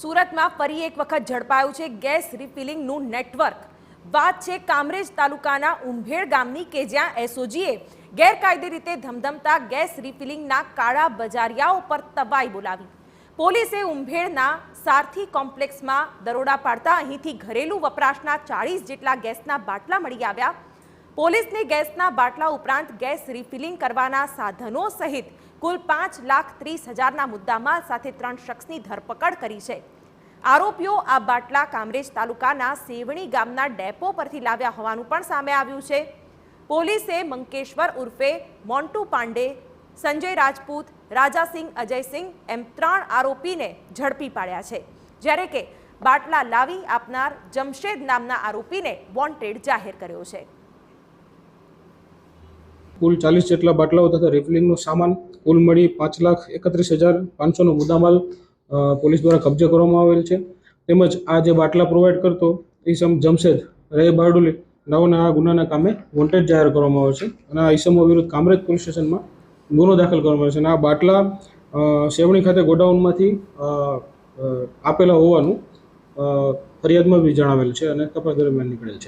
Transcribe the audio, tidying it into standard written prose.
સુરતમાં ફરી એક વખત ઝડપાયું છે ગેસ રિફિલિંગનું નેટવર્ક। વાત છે કામરેજ તાલુકાના ઉંભેડ ગામની કે જ્યાં એસઓજીએ ગેરકાયદે રીતે ધમધમતા ગેસ રિફિલિંગના કાળા બજારિયાઓ પર તવાઈ બોલાવી। પોલીસે ઉંભેડના સારથી કોમ્પ્લેક્સમાં દરોડા પાડતા અહીંથી ઘરેલું વપરાશના 40 જેટલા ગેસના બાટલા મળી આવ્યા। પોલીસને ગેસના બાટલા ઉપરાંત ગેસ રિફિલિંગ કરવાના સાધનો સહિત કુલ 5,30,000ના મુદ્દામાલ સાથે 3 શખ્સની ધરપકડ કરી છે। આરોપીઓ આ બાટલા કામરેજ તાલુકાના સેવણી ગામના ડેપો પરથી લાવ્યા હોવાનું પણ સામે આવ્યું છે। પોલીસે મંકેશ્વર ઉર્ફે મોન્ટુ પાંડે, સંજય રાજપૂત, રાજાસિંહ અજયસિંહ એમ 3 આરોપીને ઝડપી પાડ્યા છે, જ્યારે કે બાટલા લાવી આપનાર જમશેદ નામના આરોપીને વોન્ટેડ જાહેર કર્યો છે। કુલ 40 જેટલા બાટલાઓ તથા રિફિલિંગનો સામાન કુલ મળી 5,31,500નો મુદ્દામાલ પોલીસ દ્વારા કબજે કરવામાં આવેલ છે। તેમજ આ જે બાટલા પ્રોવાઈડ કરતો ઈસમ જમશેદ રે બારડોલી નવના આ ગુનાના કામે વોન્ટેડ જાહેર કરવામાં આવે છે અને આ ઈસમો વિરુદ્ધ કામરેજ પોલીસ સ્ટેશનમાં ગુનો દાખલ કરવામાં આવે છે અને આ બાટલા સેવણી ખાતે ગોડાઉનમાંથી આપેલા હોવાનું ફરિયાદમાં બી જણાવેલ છે અને તપાસ દરમિયાન નીકળેલ છે।